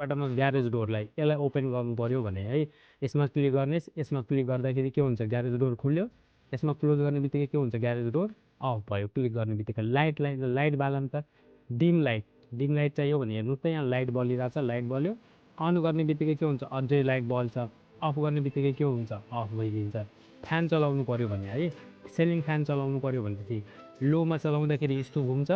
बाटोमा ग्यारेज डोरलाई यसलाई ओपन गर्नु पर्यो भने है यसमा क्लिक गर्ने, यसमा क्लिक गर्दाखेरि के हुन्छ ग्यारेज डोर खुल्यो, यसमा क्लोज गर्ने बित्तिकै के हुन्छ ग्यारेज डोर अफ भयो। क्लिक गर्ने बित्तिकै लाइट बाल्नु त डिम लाइट चाहियो भने हेर्नुहोस् त यहाँ लाइट बलिरहेको छ, लाइट बल्यो। अन गर्ने बित्तिकै के हुन्छ अझै लाइट बल्छ, अफ गर्ने बित्तिकै के हुन्छ अफ भइदिन्छ। फ्यान चलाउनु पर्यो भने है सिलिङ फ्यान चलाउनु पर्यो भनेदेखि लोमा चलाउँदाखेरि यस्तो घुम्छ,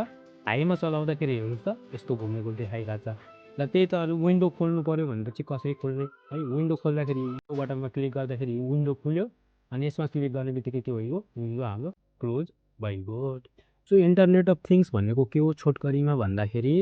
हाईमा चलाउँदाखेरि हेर्नुहोस् त यस्तो घुमेको देखाइरहेको छ। र त्यही त अरू विन्डो खोल्नु पऱ्यो भनेपछि कसरी खोल्ने है, विन्डो खोल्दाखेरि यो बटनमा क्लिक गर्दाखेरि विन्डो खुल्यो अनि यसमा क्लिक गर्ने बित्तिकै के भइगयो विन्डो हाम्रो क्लोज भइगयो। सो इन्टरनेट अफ थिङ्स भनेको के हो छोटकरीमा भन्दाखेरि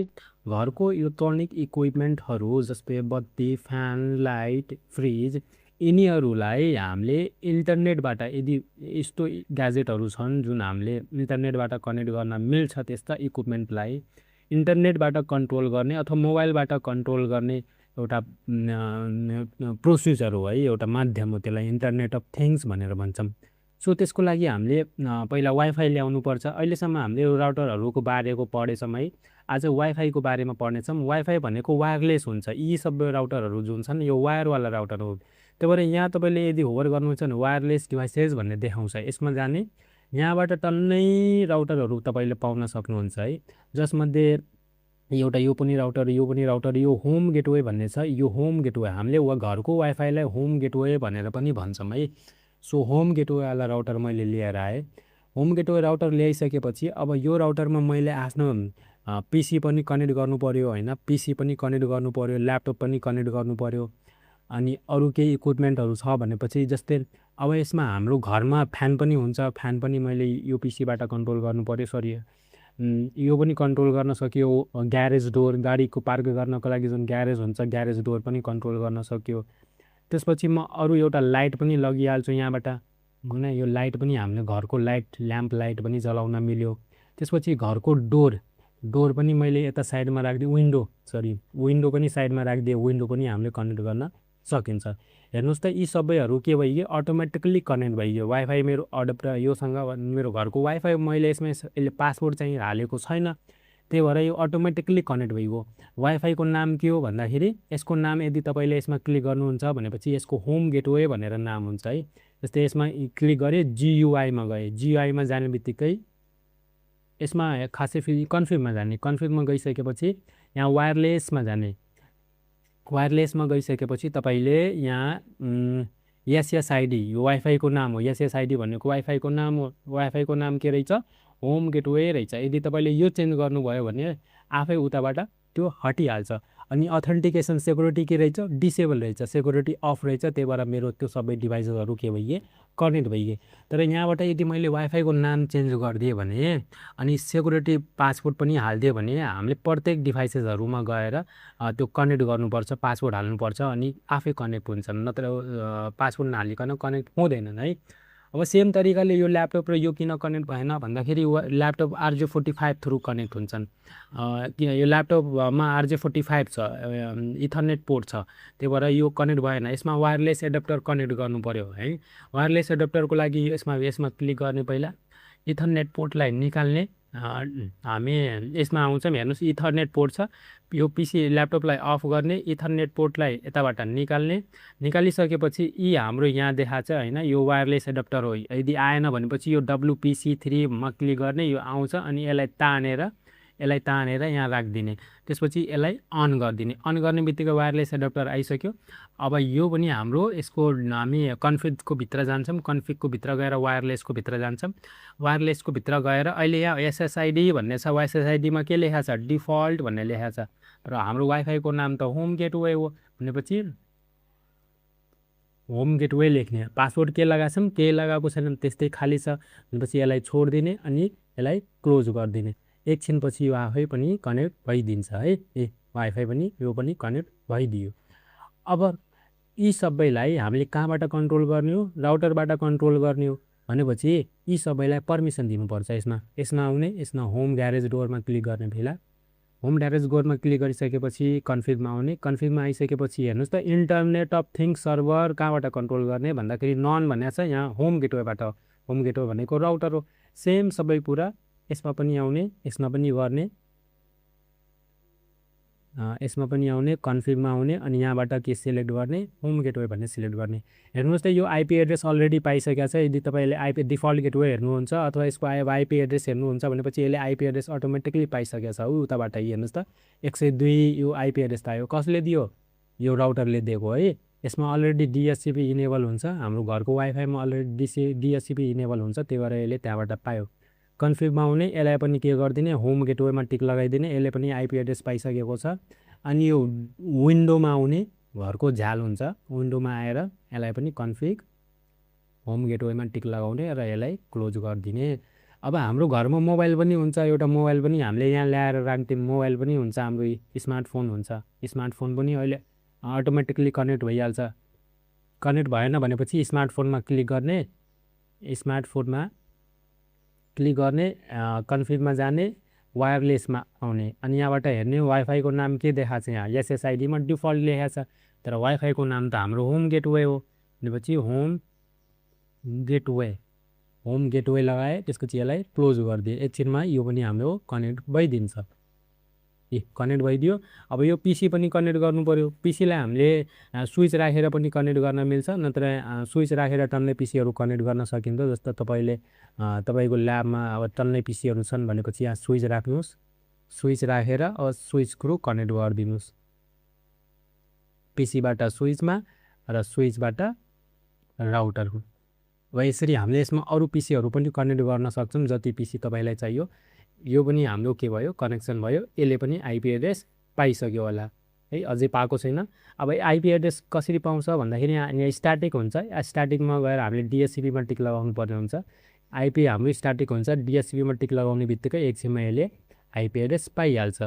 घरको इलेक्ट्रोनिक इक्विपमेन्टहरू जस्तै बत्ती, फ्यान, लाइट, फ्रिज यिनीहरूलाई हामीले इन्टरनेटबाट यदि यस्तो ग्याजेटहरू छन् जुन हामीले इन्टरनेटबाट कनेक्ट गर्न मिल्छ त्यस्ता इक्विपमेन्टलाई इन्टरनेटबाट कन्ट्रोल गर्ने अथवा मोबाइलबाट कन्ट्रोल गर्ने एउटा प्रोसिजर हो है, एउटा माध्यम हो। त्यसलाई इन्टरनेट अफ थिङ्स भनेर भन्छौँ। सो त्यसको लागि हामीले पहिला वाइफाई ल्याउनुपर्छ। अहिलेसम्म हामीले राउटरहरूको बारेको पढेछौँ है, आज वाइफाईको बारेमा पढ्नेछौँ। वाइफाई भनेको वायरलेस हुन्छ, यी सबै राउटरहरू जुन छन् यो वायरवाला राउटर हो। त्यही भएर यहाँ तपाईँले यदि होभर गर्नुहुन्छ भने वायरलेस डिभाइसेस भन्ने देखाउँछ, यसमा जाने यहाँबाट टन्नै राउटरहरू तपाईँले पाउन सक्नुहुन्छ है, जसमध्ये एउटा यो पनि राउटर यो होम गेटवे भन्ने छ। यो होम गेटवे हामीले घरको वाइफाईलाई होम गेटवे भनेर पनि भन्छौँ है। सो होम गेटवेवाला राउटर मैले लिएर आएँ। होम गेटवे राउटर ल्याइसकेपछि अब यो राउटरमा मैले आफ्नो पिसी पनि कनेक्ट गर्नु पऱ्यो होइन, पिसी पनि कनेक्ट गर्नु पऱ्यो, ल्यापटप पनि कनेक्ट गर्नु पऱ्यो, अनि अरू केही इक्विपमेन्टहरू छ भनेपछि जस्तै अब यसमा हाम्रो घरमा फ्यान पनि हुन्छ, फ्यान पनि मैले यो पिसीबाट कन्ट्रोल गर्नु पऱ्यो। सरी यो पनि कन्ट्रोल गर्न सक्यो। ग्यारेज डोर गाडीको पार्क गर्नको लागि जुन ग्यारेज हुन्छ ग्यारेज डोर पनि कन्ट्रोल गर्न सक्यो। त्यसपछि म अरू एउटा लाइट पनि लगिहाल्छु यहाँबाट होइन, यो लाइट पनि हामीले घरको ल्याम्प लाइट पनि जलाउन मिल्यो। त्यसपछि घरको डोर पनि मैले यता साइडमा राखिदिएँ, विन्डो पनि साइडमा राखिदिएँ, विन्डो पनि हामीले कनेक्ट गर्न सकिन्छ। हेर्नुहोस् त यी सबैहरू के भइगयो अटोमेटिकल्ली कनेक्ट भइगयो। वाइफाई मेरो योसँग मेरो घरको वाइफाई मैले यसमा यसले पासवर्ड चाहिँ हालेको छैन, त्यही भएर यो अटोमेटिकल्ली कनेक्ट भइगयो। वाइफाईको नाम के हो भन्दाखेरि यसको नाम यदि तपाईँले यसमा क्लिक गर्नुहुन्छ भनेपछि यसको होम गेटवे भनेर नाम हुन्छ है। जस्तै यसमा क्लिक गरेँ जियुआईमा गएँ, जियुआईमा जाने बित्तिकै यसमा खासै फेरि कन्फिगमा जाने, कन्फिगमा गइसकेपछि यहाँ वायरलेसमा गइसकेपछि तपाईँले यहाँ एसएसआइडी यो वाइफाईको नाम हो, एसएसआइडी भनेको वाइफाईको नाम हो। वाइफाईको नाम के रहेछ होम गेटवे रहेछ। यदि तपाईँले यो चेन्ज गर्नुभयो भने आफै उताबाट त्यो हटिहाल्छ। अनि अथेन्टिकेसन सेक्युरिटी के रहेछ डिसेबल रहेछ, सेक्युरिटी अफ रहेछ, त्यही भएर मेरो त्यो सबै डिभाइसहरू के भइए कनेक्ट भइए। तर यहाँबाट यदि मैले वाइफाईको नाम चेन्ज गरिदिएँ भने अनि सेक्युरिटी पासवर्ड पनि हालिदिएँ भने हामीले प्रत्येक डिभाइसेसहरूमा गएर त्यो कनेक्ट गर्नुपर्छ, पासवर्ड हाल्नुपर्छ, अनि आफै कनेक्ट हुन्छन्, नत्र पासवर्ड नहालिकन कनेक्ट हुँदैनन् है। अब सेम तरिकाले यो ल्यापटप र यो किन कनेक्ट भएन भन्दाखेरि ल्यापटप RJ45 थ्रु कनेक्ट हुन्छन्। किन यो ल्यापटपमा RJ45 छ, इथरनेट पोर्ट छ, त्यही भएर यो कनेक्ट भएन। यसमा वायरलेस एडाप्टर कनेक्ट गर्नु पर्यो है। वायरलेस एडाप्टरको लागि यसमा क्लिक गर्ने, पहिला इथरनेट पोर्टलाई निकाल्ने, हामी यसमा आउँछौँ हेर्नुहोस् इथरनेट पोर्ट छ, यो पिसी ल्यापटपलाई अफ गर्ने, इथरनेट पोर्टलाई यताबाट निकालिसकेपछि यी हाम्रो यहाँ देखाएको छ होइन, यो वायरलेस एडाप्टर हो। यदि आएन भनेपछि यो WPC3मा क्लिक गर्ने, यो आउँछ अनि यसलाई तानेर यहाँ राखिदिने, त्यसपछि यसलाई अन गरिदिने। अन गर्ने बित्तिकै वायरलेस एडाप्टर आइसक्यो। अब यो पनि हाम्रो यसको हामी कन्फिगको भित्र जान्छौँ, कन्फिगको भित्र गएर वायरलेसको भित्र जान्छौँ। वायरलेसको भित्र गएर अहिले यहाँ एसएसआइडी भन्ने छ, एसएसआइडीमा के लेखा छ डिफल्ट भन्ने लेखा छ, र हाम्रो वाइफाईको नाम त होम गेटवे हो भनेपछि होम गेटवे लेख्ने। पासवर्ड के लगाएको छौँ केही लगाएको छैन, त्यस्तै खाली छ भनेपछि यसलाई छोडिदिने अनि यसलाई क्लोज गरिदिने। एकछिनपछि यो आफै पनि कनेक्ट भइदिन्छ है। वाइफाई पनि यो पनि कनेक्ट भइदियो। अब यी सबैलाई हामीले कहाँबाट कन्ट्रोल गर्ने हो, राउटरबाट कन्ट्रोल गर्ने हो भनेपछि यी सबैलाई पर्मिसन दिनुपर्छ। यसमा आउने, यसमा होम ग्यारेज डोरमा क्लिक गर्ने, बेला होम ग्यारेज डोरमा क्लिक गरिसकेपछि कन्फिगमा आउने, कन्फिगमा आइसकेपछि हेर्नुहोस् त इन्टरनेट अफ थिङ्स सर्भर कहाँबाट कन्ट्रोल गर्ने भन्दाखेरि नन भनेको छ यहाँ होम गेटवेबाट। होम गेटवे भनेको राउटर हो, सेम सबै कुरा यसमा पनि आउने, यसमा पनि गर्ने यसमा पनि आउने, कन्फिगमा आउने अनि यहाँबाट के सिलेक्ट गर्ने, होम गेटवे भन्ने सिलेक्ट गर्ने। हेर्नुहोस् त यो आइपी एड्रेस अलरेडी पाइसकेको छ। यदि तपाईँले आइपी डिफल्ट गेटवे हेर्नुहुन्छ अथवा यसको आइपी एड्रेस हेर्नुहुन्छ भनेपछि यसले आइपी एड्रेस अटोमेटिकली पाइसकेको छ उताबाट। हेर्नुहोस् त 102 यो आइपी एड्रेस त आयो। कसले दियो? यो राउटरले दिएको है। यसमा अलरेडी डिएचसिपी इनेबल हुन्छ, हाम्रो घरको वाइफाईमा अलरेडी डिएचसिपी इनेबल हुन्छ, त्यही भएर यसले त्यहाँबाट पायो। कन्फिगमा आउने, यसलाई पनि के गरिदिने, होम गेटवेमा टिक लगाइदिने, यसले पनि आइपी एड्रेस पाइसकेको छ। अनि यो विन्डोमा आउने, घरको झ्याल हुन्छ, विन्डोमा आएर यसलाई पनि कन्फिग होम गेटवेमा टिक लगाउने र यसलाई क्लोज गरिदिने। अब हाम्रो घरमा मोबाइल पनि हुन्छ, एउटा मोबाइल पनि हामीले यहाँ ल्याएर राख्थ्यौँ, मोबाइल पनि हुन्छ, हाम्रो स्मार्टफोन हुन्छ। स्मार्टफोन पनि अहिले अटोमेटिकली कनेक्ट भइहाल्छ। कनेक्ट भएन भनेपछि स्मार्टफोनमा क्लिक गर्ने, स्मार्टफोनमा क्लिक गर्ने, कन्फिगमा जाने, वायरलेसमा आउने अनि यहाँबाट हेर्ने वाइफाईको नाम के देखाएको छ। यहाँ एसएसआइडीमा डिफल्ट लेखेको छ, तर वाइफाईको नाम त हाम्रो होम गेटवे हो भनेपछि होम गेटवे लगाए। त्यसपछि यसलाई क्लोज गरिदिए। एकछिनमा यो पनि हाम्रो कनेक्ट भइदिन्छ। कनेक्ट भइदियो। अब यो पिसी पनि कनेक्ट गर्नु पऱ्यो। पिसीलाई हामीले स्विच राखेर पनि कनेक्ट गर्न मिल्छ, नत्र स्विच राखेर टन्नै पिसीहरू कनेक्ट गर्न सकिन्छ। जस्तो तपाईँको ल्याबमा अब टन्नै पिसीहरू छन् भनेपछि यहाँ स्विच राख्नुहोस्, स्विच राखेर अब स्विच स्क्रु कनेक्ट गरिदिनुहोस् पिसीबाट स्विचमा र स्विचबाट राउटरको। अब यसरी हामीले यसमा अरू पिसीहरू पनि कनेक्ट गर्न सक्छौँ, जति पिसी तपाईँलाई चाहियो। यो पनि हाम्रो के भयो, कनेक्सन भयो। यसले पनि आइपी एड्रेस पाइसक्यो होला है, अझै पाएको छैन। अब आइपी एड्रेस कसरी पाउँछ भन्दाखेरि यहाँ स्ट्याटिक हुन्छ। स्ट्याटिकमा गएर हामीले डिएचसिपीमा टिक लगाउनु पर्ने हुन्छ। आइपी हाम्रो स्ट्याटिक हुन्छ, डिएचसिपीमा टिक लगाउने बित्तिकै एकछिनमा यसले आइपी एड्रेस पाइहाल्छ।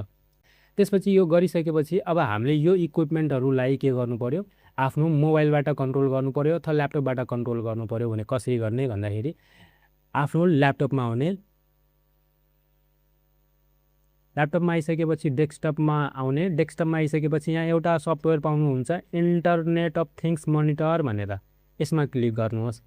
त्यसपछि यो गरिसकेपछि अब हामीले यो इक्विपमेन्टहरूलाई के गर्नु पर्यो, आफ्नो मोबाइलबाट कन्ट्रोल गर्नु पर्यो अथवा ल्यापटपबाट कन्ट्रोल गर्नु पर्यो। भने कसरी गर्ने भन्दाखेरि आफ्नो ल्यापटपमा आउने, ल्यापटपमा आइसकेपछि डेस्कटपमा आउने। डेस्कटपमा आइसकेपछि यहाँ एउटा सफ्टवेयर पाउनुहुन्छ इन्टरनेट अफ थिङ्स मोनिटर भनेर, यसमा क्लिक गर्नुहोस्।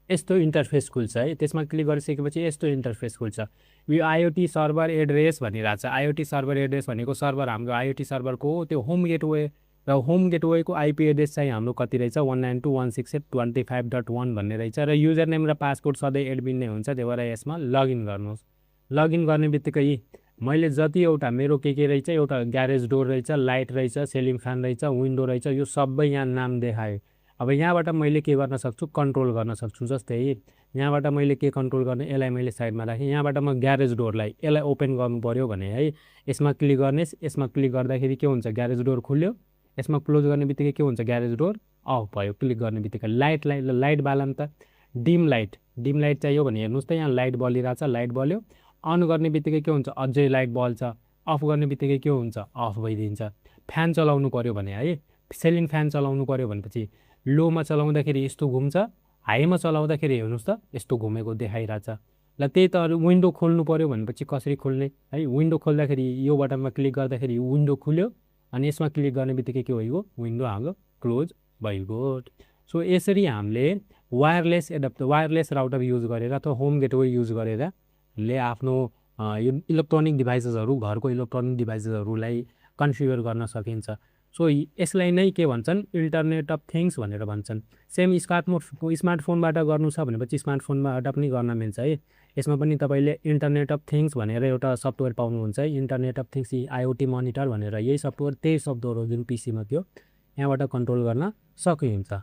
यस्तो इन्टरफेस खुल्छ है। त्यसमा क्लिक गरिसकेपछि यस्तो इन्टरफेस खुल्छ। यो आइओटी सर्भर एड्रेस भनिरहेको छ। आइओटी सर्भर एड्रेस भनेको सर्भर हाम्रो आइओटी सर्भरको त्यो होम गेटवे, र होम गेटवेको आइपी एड्रेस चाहिँ हाम्रो कति रहेछ 192.168.25.1 भन्ने रहेछ। र युजर नेम र पासवर्ड सधैँ एडमिन नै हुन्छ, त्यही भएर यसमा लगइन गर्नुहोस्। लगइन गर्ने बित्तिकै मैले जति एउटा मेरो के रहेछ, एउटा ग्यारेज डोर रहेछ, लाइट रहेछ, सिलिङ फ्यान रहेछ, विन्डो रहेछ, यो सबै यहाँ नाम देखायो। अब यहाँबाट मैले के गर्न सक्छु, कन्ट्रोल गर्न सक्छु। जस्तै यहाँबाट मैले के कन्ट्रोल गर्ने, यसलाई मैले साइडमा राखेँ। यहाँबाट म ग्यारेज डोरलाई यसलाई ओपन गर्नु पर्यो भने है, यसमा क्लिक गर्ने। यसमा क्लिक गर्दाखेरि के हुन्छ, ग्यारेज डोर खुल्यो। यसमा क्लोज गर्ने बित्तिकै के हुन्छ, ग्यारेज डोर अफ भयो। क्लिक गर्ने बित्तिकै लाइट बालम त डिम लाइट चाहियो भने हेर्नुहोस् त यहाँ लाइट बलिरहेछ, लाइट बल्यो। अन गर्ने बित्तिकै के हुन्छ, अझै लाइट बल्छ। अफ गर्ने बित्तिकै के हुन्छ, अफ भइदिन्छ। फ्यान चलाउनु पर्यो भने है, सिलिङ फ्यान चलाउनु पर्यो भनेपछि लोमा चलाउँदाखेरि यस्तो घुम्छ, हाईमा चलाउँदाखेरि हेर्नुहोस् त यस्तो घुमेको देखाइरहेछ। ल त्यही त विन्डो खोल्नु पर्यो भनेपछि कसरी खोल्ने है, विन्डो खोल्दाखेरि यो बटनमा क्लिक गर्दाखेरि विन्डो खुल्यो अनि यसमा क्लिक गर्ने बित्तिकै के भइगयो, विन्डो हाम्रो क्लोज भइगयो। सो यसरी हामीले वायरलेस राउटर युज गरेर अथवा होम गेटवे युज गरेर ले आफ्नो यो इलेक्ट्रोनिक डिभाइसेसहरू, घरको इलेक्ट्रोनिक डिभाइसेसहरूलाई कन्फिगर गर्न सकिन्छ। सो यसलाई नै के भन्छन्, इन्टरनेट अफ थिङ्स भनेर भन्छन्। सेम स्मार्टफोनबाट गर्नु छ भनेपछि स्मार्टफोनबाट पनि गर्न मिल्छ है। यसमा पनि तपाईँले इन्टरनेट अफ थिङ्स भनेर एउटा सफ्टवेयर पाउनुहुन्छ है, internet of things IoT monitor भनेर। यही सफ्टवेयर त्यही सफ्टवेयर हो जुन पिसीमा थियो, यहाँबाट कन्ट्रोल गर्न सकिन्छ।